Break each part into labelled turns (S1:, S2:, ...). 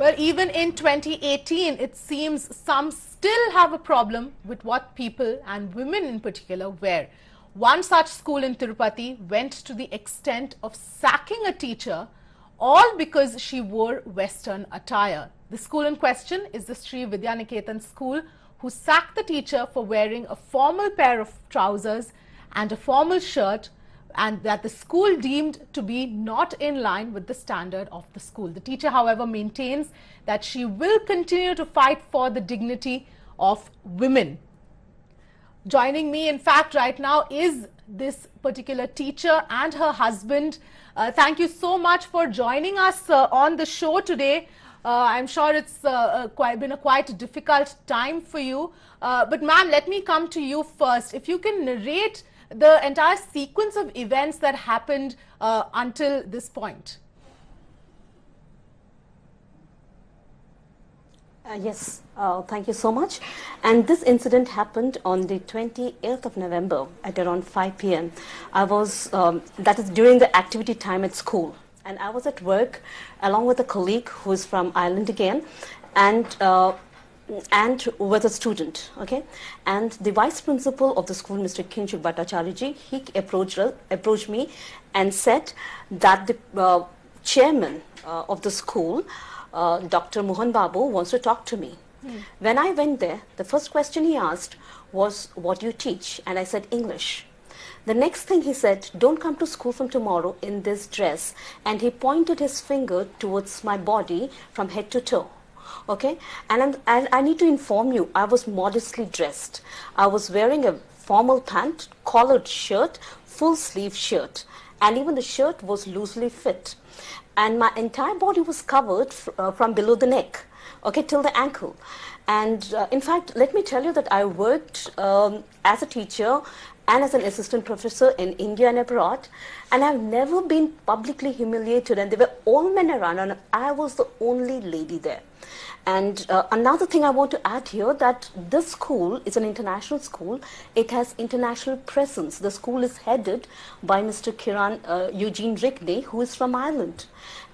S1: Well, even in 2018, it seems some still have a problem with what people and women in particular wear. One such school in Tirupati went to the extent of sacking a teacher, all because she wore Western attire. The school in question is the Sri Vidyaniketan school, who sacked the teacher for wearing a formal pair of trousers and a formal shirt, and that the school deemed to be not in line with the standard of the school. The teacher, however, maintains that she will continue to fight for the dignity of women. Joining me, in fact, right now is this particular teacher and her husband. Thank you so much for joining us on the show today. I'm sure it's been a quite difficult time for you. But ma'am, let me come to you first. If you can narrate the entire sequence of events that happened until this point.
S2: Yes, thank you so much. And this incident happened on the 28th of November at around 5 p.m. I was, that is during the activity time at school. And I was at work along with a colleague who is from Ireland again, and with a student, okay? And the vice principal of the school, Mr. Kinshuk Bhattacharya, he approached me and said that the chairman of the school, Dr. Mohan Babu, wants to talk to me. When I went there, the first question he asked was, what do you teach? And I said, English. The next thing he said, don't come to school from tomorrow in this dress. And he pointed his finger towards my body from head to toe. Okay, and I need to inform you, I was modestly dressed. I was wearing a formal pant, collared shirt, full sleeve shirt, and even the shirt was loosely fit. And my entire body was covered from below the neck, okay, till the ankle. And in fact, let me tell you that I worked as a teacher and as an assistant professor in India and abroad, and I've never been publicly humiliated, and there were all men around, and I was the only lady there. And another thing I want to add here, that this school is an international school. It has international presence. The school is headed by Mr. Kiran Eugene Rickney, who is from Ireland.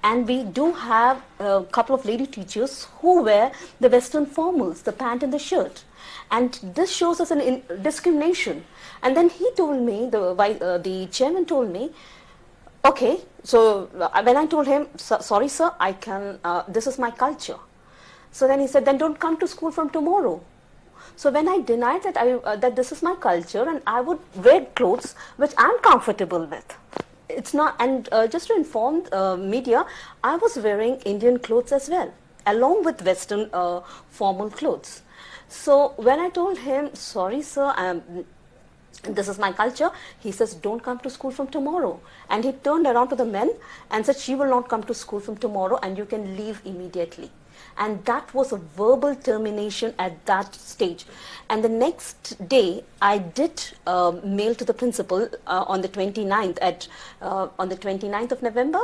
S2: And we do have a couple of lady teachers who wear the Western formals, the pant and the shirt. And this shows us an discrimination. And then he told me, the chairman told me, okay, so when I told him, sorry sir, I can, this is my culture. So then he said, then don't come to school from tomorrow. So when I denied that that this is my culture and I would wear clothes which I'm comfortable with. It's not, and just to inform media, I was wearing Indian clothes as well, along with Western formal clothes. So when I told him, sorry sir, this is my culture, he says, don't come to school from tomorrow. And he turned around to the men and said, she will not come to school from tomorrow and you can leave immediately. And that was a verbal termination at that stage. And the next day, I did mail to the principal on the 29th on the 29th of November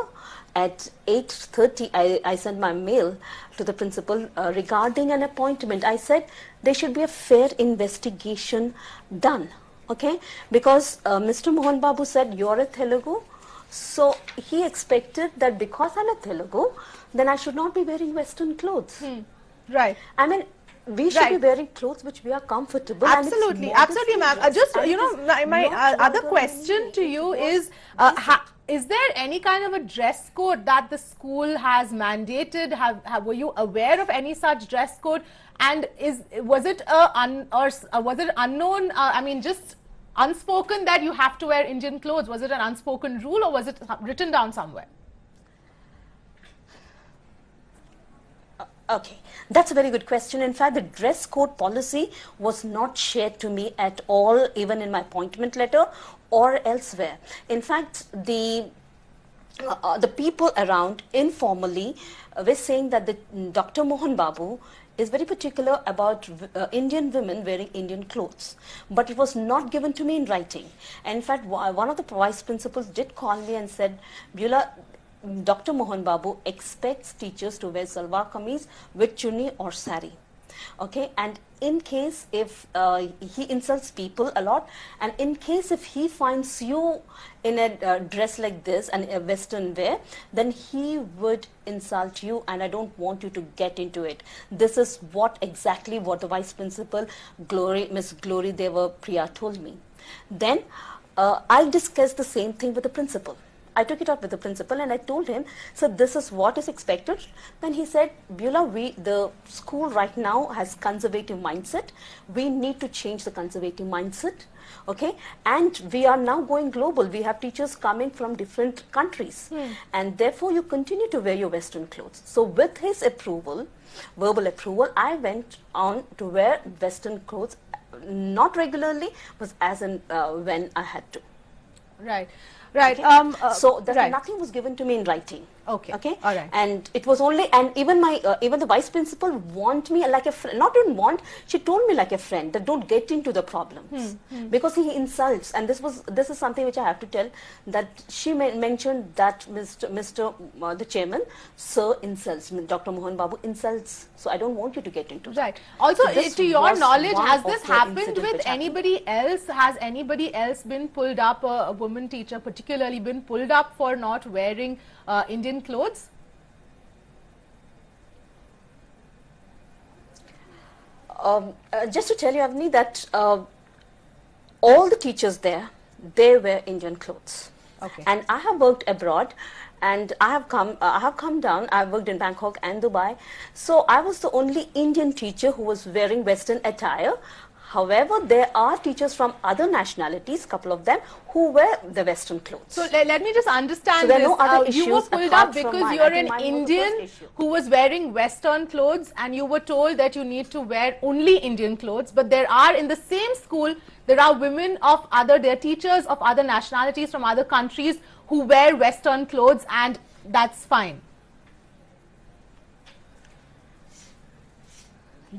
S2: at 8:30. I sent my mail to the principal regarding an appointment. I said there should be a fair investigation done, okay? Because Mr. Mohan Babu said you're a Telugu, so he expected that because I'm a Telugu, then I should not be wearing Western clothes.
S1: Right.
S2: I mean, we should be wearing clothes which we are comfortable.
S1: Absolutely, absolutely, ma'am. Just, you know, my other question to you is there any kind of a dress code that the school has mandated? Were you aware of any such dress code? And was it unknown? I mean, just unspoken that you have to wear Indian clothes? Was it an unspoken rule, or was it written down somewhere?
S2: Okay, that's a very good question. In fact, the dress code policy was not shared to me at all, even in my appointment letter or elsewhere. In fact, the people around informally were saying that Dr. Mohan Babu is very particular about Indian women wearing Indian clothes. But it was not given to me in writing. And in fact, one of the vice principals did call me and said, Beulah, Dr. Mohan Babu expects teachers to wear salwar kameez with chunni or sari. Okay, and in case if he insults people a lot, and in case if he finds you in a dress like this and a western wear, then he would insult you, and I don't want you to get into it. This is what exactly what the vice principal Miss Glory Deva Priya told me. Then I discussed the same thing with the principal. I took it up with the principal and I told him, so this is what is expected. Then he said, Beulah, the school right now has conservative mindset. We need to change the conservative mindset. Okay, and we are now going global. We have teachers coming from different countries, and therefore you continue to wear your Western clothes. So with his approval, verbal approval, I went on to wear Western clothes, not regularly, but as in when I had to.
S1: Right. Right.
S2: Okay. So that
S1: right.
S2: nothing was given to me in writing.
S1: Okay.
S2: Okay.
S1: All right.
S2: And it was only, and even my even the vice principal want me like a friend. Not even want. She told me like a friend that don't get into the problems because he insults. And this is something which I have to tell, that she mentioned that Mr. The chairman, sir, insults. Dr. Mohan Babu insults. So I don't want you to get into.
S1: Right. Also,
S2: so
S1: to your knowledge, has this happened
S2: incident
S1: with anybody else? Has anybody else been pulled up, a woman teacher particularly been pulled up for not wearing Indian clothes?
S2: Just to tell you, Avni, that all the teachers there, they wear Indian clothes.
S1: Okay.
S2: And I have worked abroad, and I have come down. I worked in Bangkok and Dubai. So I was the only Indian teacher who was wearing Western attire. However, there are teachers from other nationalities, couple of them, who wear the Western clothes.
S1: So let me just understand
S2: so there
S1: this.
S2: Are no other
S1: you were pulled up because you're an Indian who was wearing Western clothes, and you were told that you need to wear only Indian clothes. But there are, in the same school, there are women of they're teachers of other nationalities from other countries who wear Western clothes, and that's fine.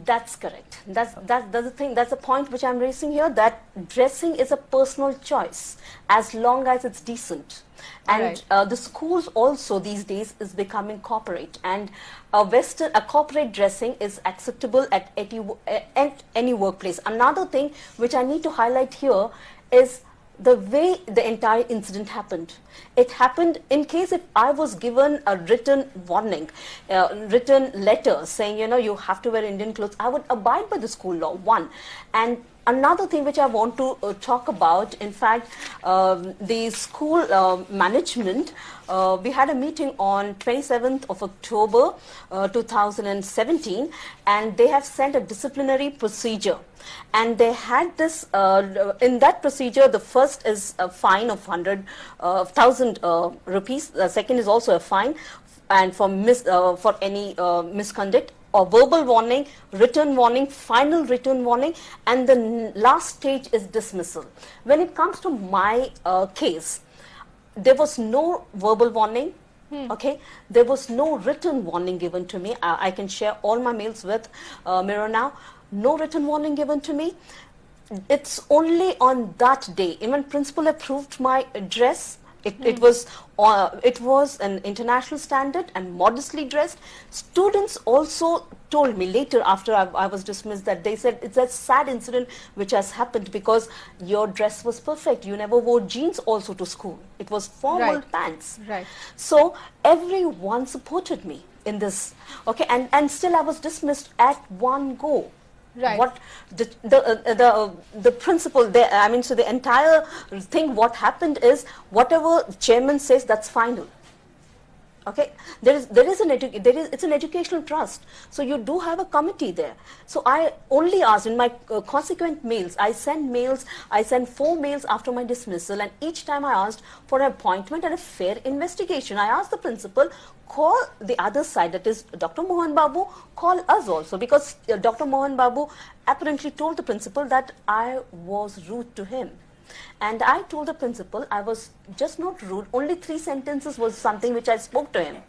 S2: That's correct. That's the thing. That's the point which I'm raising here, that dressing is a personal choice as long as it's decent. And the schools also these days is becoming corporate, and a corporate dressing is acceptable at any workplace. Another thing which I need to highlight here is the way the entire incident happened. It happened in case if I was given a written warning, written letter saying, you know, you have to wear Indian clothes, I would abide by the school law, one. And another thing which I want to talk about, in fact, the school management, we had a meeting on 27th of October 2017, and they have sent a disciplinary procedure. And they had this, in that procedure, the first is a fine of 1,000 rupees. The second is also a fine, and for any misconduct, or verbal warning, written warning, final written warning, and the last stage is dismissal. When it comes to my case, there was no verbal warning. Okay, there was no written warning given to me. I can share all my mails with Mira now. No written warning given to me. It's only on that day, even principal approved my dress. It was an international standard and modestly dressed. Students also told me later, after I was dismissed, that they said it's a sad incident which has happened because your dress was perfect. You never wore jeans also to school. It was formal pants.
S1: Right.
S2: So everyone supported me in this. Okay, and still I was dismissed at one go.
S1: Right.
S2: What the principal there, I mean, so the entire thing, what happened is, whatever chairman says, that's final. Okay, it's an educational trust, so you do have a committee there. So I only asked in my consequent mails, I sent 4 mails after my dismissal, and each time I asked for an appointment and a fair investigation. I asked the principal, call the other side, that is Dr. Mohan Babu, call us also, because Dr. Mohan Babu apparently told the principal that I was rude to him. And I told the principal I was just not rude, only 3 sentences was something which I spoke to him.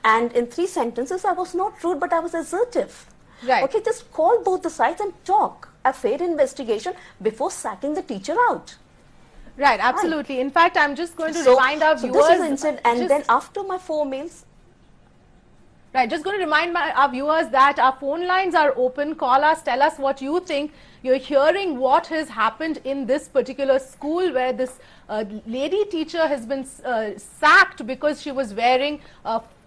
S2: And in 3 sentences I was not rude, but I was assertive.
S1: Right.
S2: Okay, just call both the sides and talk a fair investigation before sacking the teacher out.
S1: Right, absolutely. In fact, I'm just going to remind our viewers.
S2: This is the incident, and then after my 4 mails,
S1: Right, just going to remind our viewers that our phone lines are open. Call us, tell us what you think. You're hearing what has happened in this particular school where this lady teacher has been sacked because she was wearing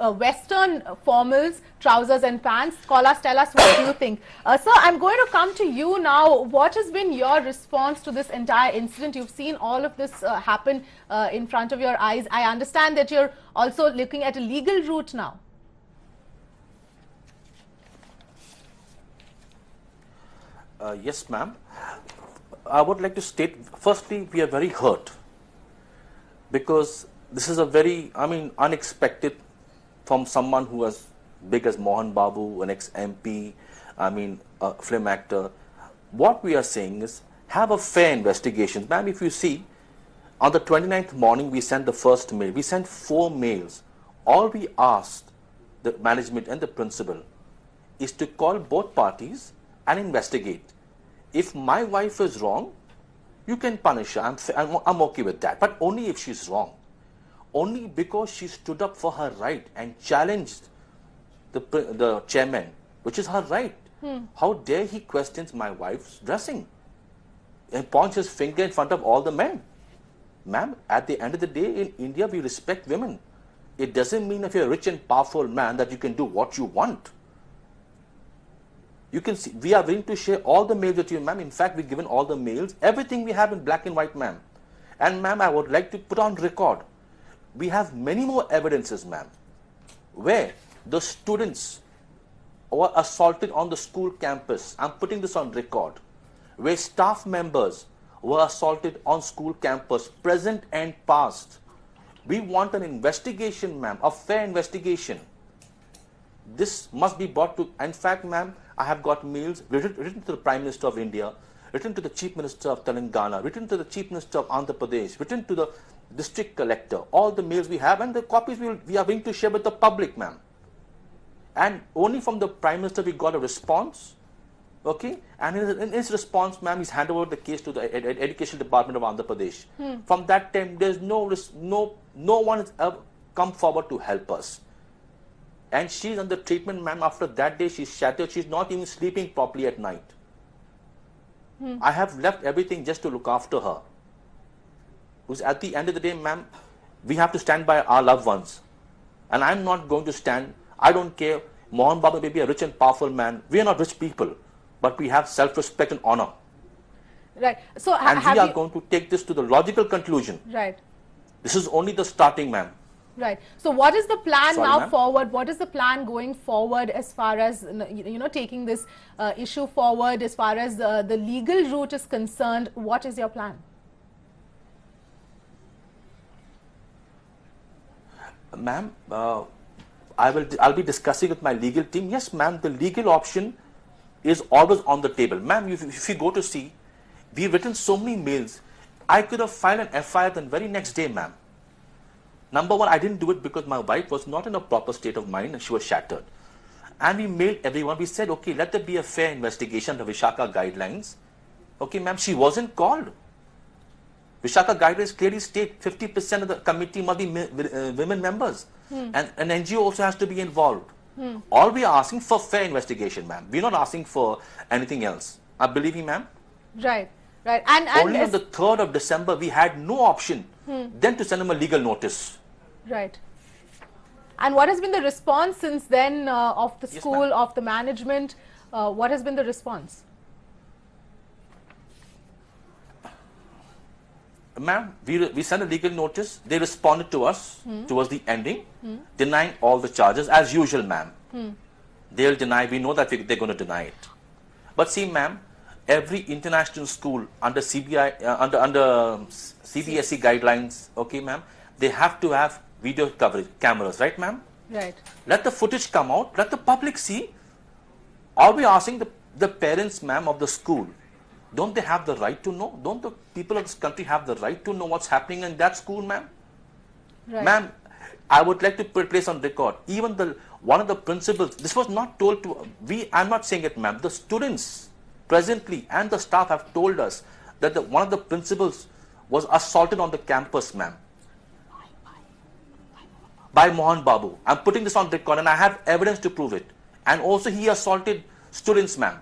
S1: Western formals, trousers and pants. Call us, tell us what you think. Sir, I'm going to come to you now. What has been your response to this entire incident? You've seen all of this happen in front of your eyes. I understand that you're also looking at a legal route now.
S3: Yes, ma'am. I would like to state, firstly, we are very hurt because this is a very, unexpected from someone who was big as Mohan Babu, an ex-MP, a film actor. What we are saying is, have a fair investigation. Ma'am, if you see, on the 29th morning, we sent the first mail. We sent 4 mails. All we asked the management and the principal is to call both parties and investigate. If my wife is wrong, you can punish her. I'm okay with that. But only if she's wrong. Only because she stood up for her right and challenged the chairman, which is her right. How dare he questions my wife's dressing and points his finger in front of all the men. Ma'am, at the end of the day, in India, we respect women. It doesn't mean if you're a rich and powerful man that you can do what you want. You can see, we are willing to share all the mails with you, ma'am. In fact, we've given all the mails, everything we have in black and white, ma'am. And ma'am, I would like to put on record, we have many more evidences, ma'am, where the students were assaulted on the school campus. I'm putting this on record. Where staff members were assaulted on school campus, present and past. We want an investigation, ma'am, a fair investigation. This must be brought to, in fact, ma'am, I have got mails written to the Prime Minister of India, written to the Chief Minister of Telangana, written to the Chief Minister of Andhra Pradesh, written to the District Collector. All the mails we have and the copies we are going to share with the public, ma'am. And only from the Prime Minister we got a response, okay? And in his response, ma'am, he's handed over the case to the Education Department of Andhra Pradesh. From that time, there's no one has ever come forward to help us. And she's under treatment, ma'am. After that day, she's shattered. She's not even sleeping properly at night. I have left everything just to look after her. Because at the end of the day, ma'am, we have to stand by our loved ones. And I'm not going to stand. I don't care. Mohan Babu may be a rich and powerful man. We are not rich people. But we have self-respect and honor.
S1: Right. So
S3: and we are going to take this to the logical conclusion.
S1: Right.
S3: This is only the starting, ma'am.
S1: Right. So what is the plan forward? What is the plan going forward as far as, taking this issue forward as far as the legal route is concerned? What is your plan?
S3: Ma'am, I'll be discussing with my legal team. Yes, ma'am, the legal option is always on the table. Ma'am, if you go to see, we've written so many mails. I could have filed an FIR the very next day, ma'am. Number one, I didn't do it because my wife was not in a proper state of mind and she was shattered. And we mailed everyone. We said, okay, let there be a fair investigation of the Vishaka guidelines. Okay, ma'am, she wasn't called. Vishaka guidelines clearly state 50% of the committee must be women members. And an NGO also has to be involved. All we are asking for fair investigation, ma'am. We're not asking for anything else. Believe me, ma'am.
S1: Right, right.
S3: Only on the 3rd of December, we had no option then to send them a legal notice.
S1: Right. And what has been the response since then of the school, of the management? What has been the response?
S3: Ma'am, we sent a legal notice. They responded to us towards the ending, denying all the charges as usual, ma'am. They'll deny. We know that they're going to deny it. But see, ma'am, every international school under CBI, under CBSE guidelines, okay, ma'am, they have to have video coverage cameras, right, ma'am?
S1: Right.
S3: Let the footage come out. Let the public see. Are we asking the parents, ma'am, of the school? Don't they have the right to know? Don't the people of this country have the right to know what's happening in that school, ma'am?
S1: Right.
S3: Ma'am, I would like to put place on record. Even one of the principals, this was not told to I'm not saying it, ma'am. The students presently and the staff have told us that one of the principals was assaulted on the campus, ma'am. by Mohan Babu. I'm putting this on record and I have evidence to prove it. And also he assaulted students, ma'am.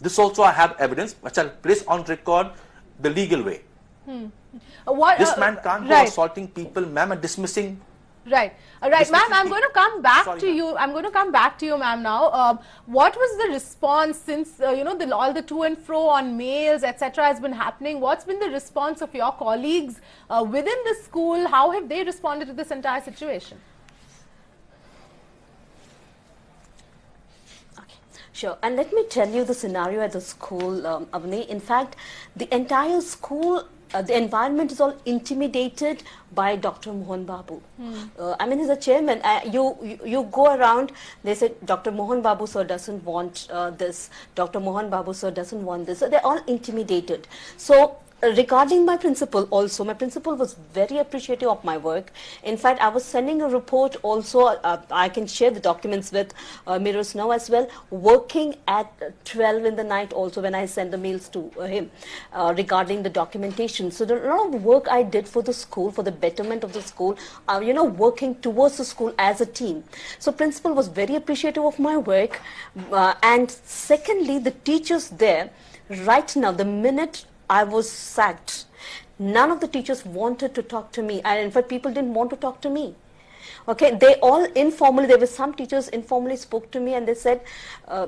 S3: This also I have evidence which I'll place on record the legal way. This man can't go assaulting people, ma'am, and dismissing.
S1: Right. Right, ma'am, I'm going to come back to you. I'm going to come back to you, ma'am, now. What was the response since, you know, all the to and fro on mails, etc. has been happening? What's been the response of your colleagues within the school? How have they responded to this entire situation?
S2: Sure, and let me tell you the scenario at the school, Avni. In fact, the entire school, the environment is all intimidated by Dr. Mohan Babu. I mean, he's a chairman. You go around, they say, Dr. Mohan Babu sir doesn't want this, Dr. Mohan Babu sir doesn't want this. So they're all intimidated. So regarding my principal also, my principal was very appreciative of my work. In fact, I was sending a report also, I can share the documents with Miros now as well, working at 12 in the night also when I send the mails to him regarding the documentation. So there are a lot of work I did for the school, for the betterment of the school, you know, working towards the school as a team. So principal was very appreciative of my work. And secondly, the teachers there, right now, the minute I was sacked, none of the teachers wanted to talk to me, and in fact people didn't want to talk to me. Okay, they all informally, there were some teachers informally spoke to me and they said,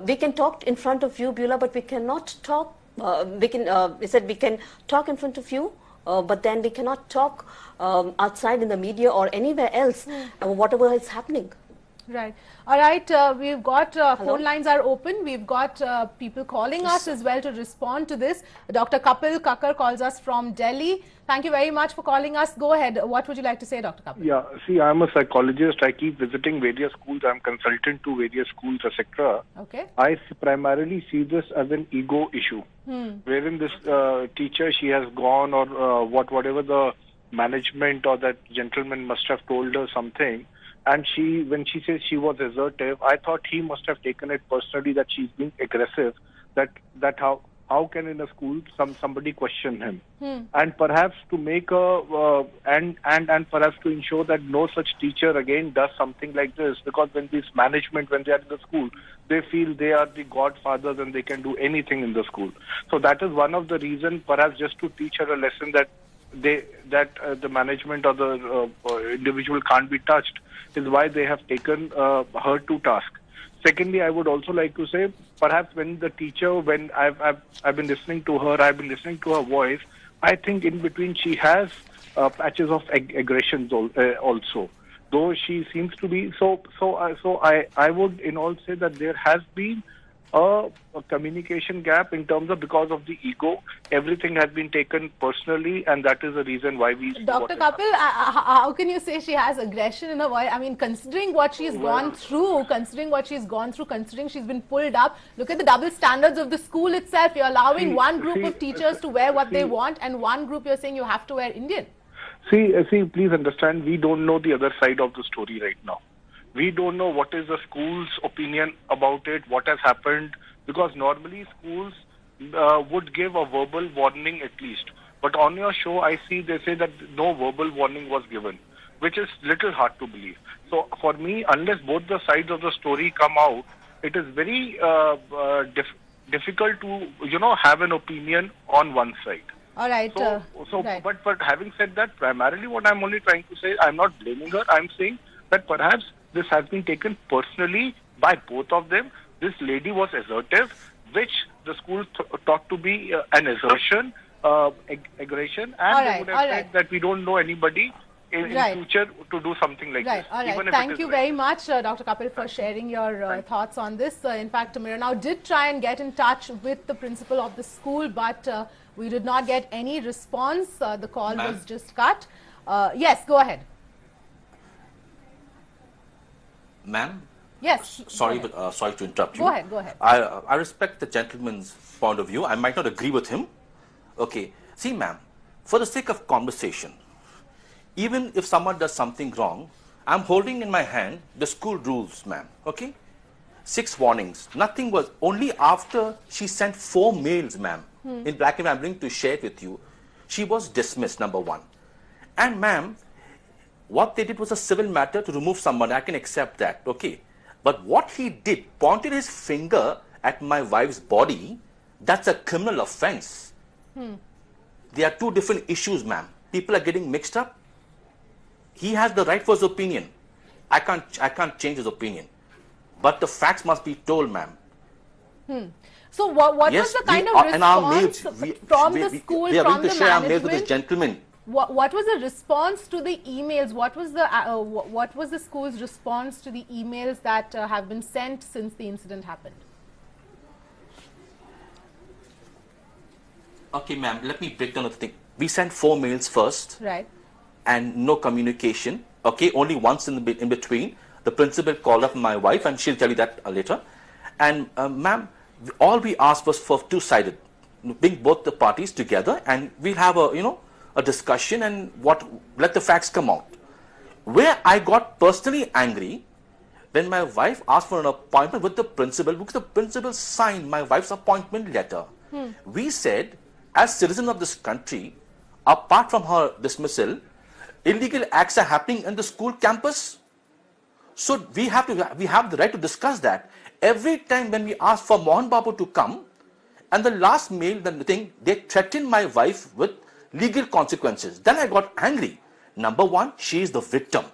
S2: we can talk in front of you, Beulah, but we cannot talk, they said we can talk in front of you, but then we cannot talk outside in the media or anywhere else, whatever is happening.
S1: Right. All right. We've got phone lines are open. We've got people calling us as well to respond to this. Dr. Kapil Kakkar calls us from Delhi. Thank you very much for calling us. Go ahead. What would you like to say, Dr. Kapil?
S4: Yeah. See, I'm a psychologist. I keep visiting various schools. I'm consultant to various schools, etc.
S1: Okay.
S4: I primarily see this as an ego issue, wherein this teacher, she has gone or whatever the management or that gentleman must have told her something. And when she says she was assertive, I thought he must have taken it personally that she's being aggressive. That how can in a school somebody question him? And perhaps to make and perhaps to ensure that no such teacher again does something like this, because when this management, when they are in the school, they feel they are the godfathers and they can do anything in the school. So that is one of the reasons, perhaps just to teach her a lesson that the management or the individual can't be touched, is why they have taken her to task. Secondly, I would also like to say, perhaps when the teacher, when I've been listening to her, I've been listening to her voice, I think in between she has patches of aggression also. Though she seems to be so I would in all say that there has been a communication gap in terms of, because of the ego, everything has been taken personally, and that is the reason why we...
S1: Dr. Kapil, how can you say she has aggression in her voice? I mean, considering what she's gone through, considering she's been pulled up, look at the double standards of the school itself. You're allowing one group of teachers to wear what they want, and one group you're saying you have to wear Indian.
S4: See, please understand, we don't know the other side of the story right now. We don't know what is the school's opinion about it, what has happened, because normally schools would give a verbal warning at least. But on your show, I see they say that no verbal warning was given, which is little hard to believe. So for me, unless both the sides of the story come out, it is very difficult to, have an opinion on one side.
S1: All right.
S4: Right. But having said that, primarily what I'm only trying to say, I'm not blaming her. I'm saying that perhaps this has been taken personally by both of them. This lady was assertive, which the school thought to be an assertion, aggression, and they would have said that we don't know anybody in future to do something like this.
S1: All right. Thank you very much, Dr. Kapil, for sharing your thoughts on this. In fact, Mira now did try and get in touch with the principal of the school, but we did not get any response. The call was just cut. Yes, go ahead.
S3: Ma'am?
S1: Yes.
S3: Sorry to interrupt you.
S1: Go ahead.
S3: I respect the gentleman's point of view. I might not agree with him. Okay. See, ma'am, for the sake of conversation, even if someone does something wrong, I'm holding in my hand the school rules, ma'am. Okay? 6 warnings. Nothing was, only after she sent 4 mails, ma'am, in black and white, I'm going to share it with you, she was dismissed, number 1. And ma'am, What they did was a civil matter to remove someone. I can accept that, okay. But what he did, pointed his finger at my wife's body, that's a criminal offense. There are two different issues, ma'am. People are getting mixed up. He has the right for his opinion. I can't change his opinion. But the facts must be told, ma'am.
S1: So what
S3: Yes,
S1: was the kind of
S3: and our
S1: response
S3: mails,
S1: from the school,
S3: we are
S1: from
S3: willing to
S1: the
S3: share our mails with this
S1: management?
S3: gentleman.
S1: What was the response to the emails? What was the school's response to the emails that have been sent since the incident happened?
S3: Okay, ma'am, let me break down the thing. We sent 4 mails first.
S1: Right.
S3: And no communication. Okay, only once in between. The principal called up my wife, and she'll tell you that later. And ma'am, all we asked was for two-sided, bring both the parties together, and we'll have a discussion and let the facts come out. Where I got personally angry when my wife asked for an appointment with the principal, because the principal signed my wife's appointment letter. We said, as citizens of this country, apart from her dismissal, illegal acts are happening in the school campus. So we have the right to discuss that. Every time when we ask for Mohan Babu to come, and the last mail, they threatened my wife with legal consequences. Then I got angry. Number one, she is the victim.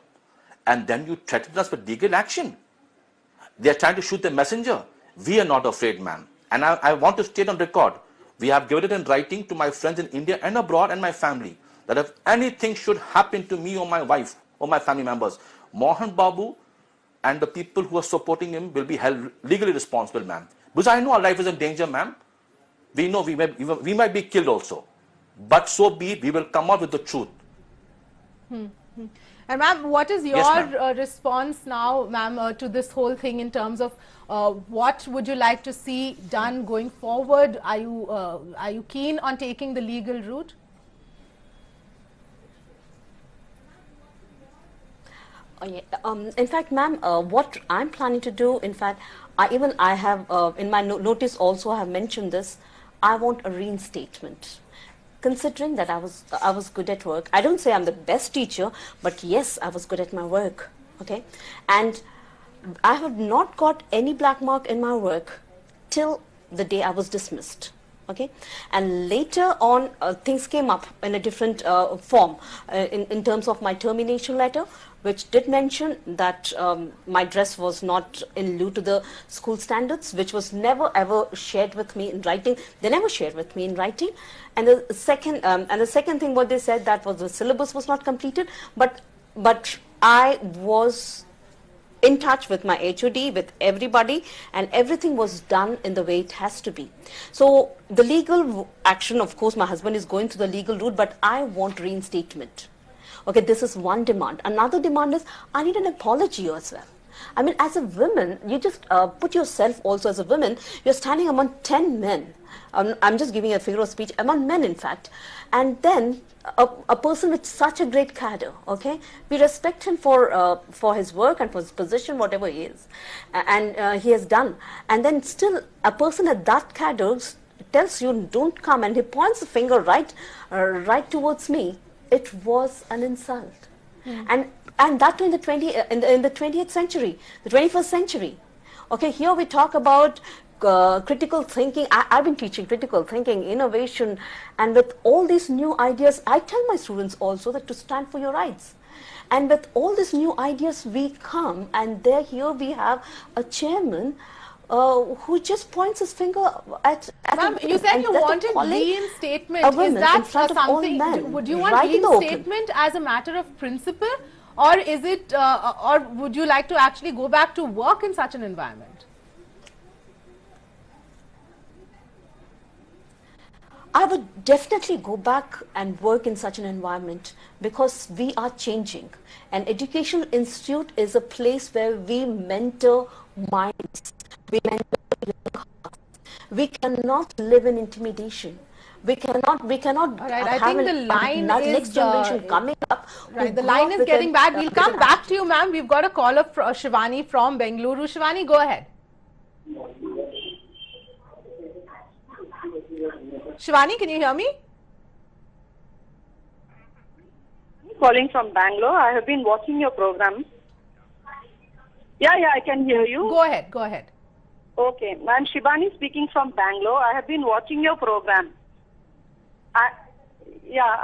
S3: And then you threatened us with legal action. They are trying to shoot the messenger. We are not afraid, ma'am. And I want to state on record, we have given it in writing to my friends in India and abroad and my family, that if anything should happen to me or my wife or my family members, Mohan Babu and the people who are supporting him will be held legally responsible, ma'am. Because I know our life is in danger, ma'am. We know we might be killed also. But so be it, we will come out with the truth.
S1: And ma'am, what is your
S3: Yes,
S1: response now, ma'am, to this whole thing in terms of what would you like to see done going forward? Are you keen on taking the legal route?
S2: Oh, yeah. In fact, ma'am, what I'm planning to do, in fact, I have in my notice also I have mentioned this. I want a reinstatement. Considering that I was good at work, I don't say I'm the best teacher, but yes, I was good at my work. Okay, and I have not got any black mark in my work till the day I was dismissed. Okay, and later on things came up in a different form in terms of my termination letter, which did mention that my dress was not in lieu to the school standards, which was never ever shared with me in writing. They never shared with me in writing. And the second thing what they said, that was the syllabus was not completed, but I was in touch with my HOD, with everybody, and everything was done in the way it has to be. So the legal action, of course, my husband is going through the legal route, but I want reinstatement. Okay, this is one demand. Another demand is I need an apology as well. I mean, as a woman, you just put yourself also as a woman, you're standing among 10 men. I'm just giving a figure of speech, among men in fact. And then a person with such a great cadre, okay, we respect him for his work and for his position, whatever he is, and he has done. And then still a person at that cadre tells you don't come, and he points the finger right towards me. It was an insult. And that too in the 20th century, the 21st century. Okay, here we talk about critical thinking. I've been teaching critical thinking, innovation, and with all these new ideas, I tell my students also that to stand for your rights. And with all these new ideas, we come, and here we have a chairman who just points his finger at
S1: Ma'am, you said you wanted reinstatement. Is that something? Would you want reinstatement as a matter of principle, or is it, or would you like to actually go back to work in such an environment?
S2: I would definitely go back and work in such an environment, because we are changing. An educational institute is a place where we mentor minds. We mentor young hearts. We cannot live in intimidation. We cannot.
S1: All right, I think the line is
S2: next generation coming up.
S1: Right, the line is getting bad. We'll come back to you, ma'am. We've got a caller of Shivani from Bengaluru. Shivani, go ahead. Shivani, can you hear me?
S5: calling from Bangalore. I have been watching your program. Yeah, I can hear you.
S1: Go ahead, go ahead.
S5: Okay, I'm Shibani speaking from Bangalore. I have been watching your program.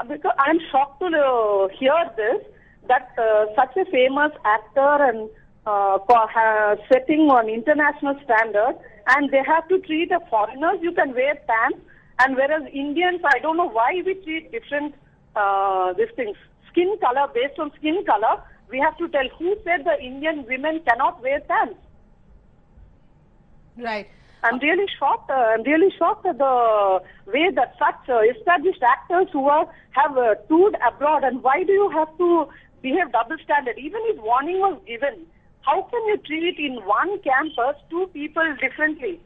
S5: Because I'm shocked to hear this, that such a famous actor and setting on international standard, and they have to treat a foreigners, you can wear pants, and whereas Indians, I don't know why we treat different these things. Skin color, based on skin color, we have to tell who said the Indian women cannot wear pants.
S1: Right.
S5: I'm really shocked. I'm really shocked at the way that such established actors who have toured abroad, and why do you have to behave double standard? Even if warning was given, how can you treat in one campus two people differently?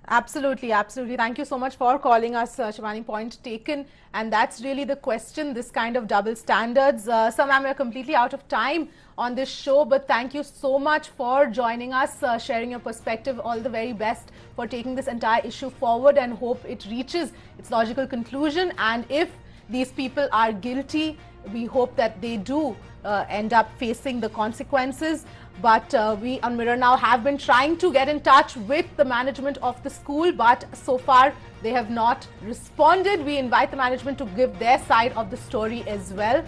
S1: Absolutely, absolutely. Thank you so much for calling us, Shivani. Point taken. And that's really the question, this kind of double standards. So, ma'am, we're completely out of time on this show, but thank you so much for joining us, sharing your perspective. All the very best for taking this entire issue forward, and hope it reaches its logical conclusion. And if these people are guilty, we hope that they do end up facing the consequences. But we on Mirror Now have been trying to get in touch with the management of the school, but so far they have not responded. We invite the management to give their side of the story as well.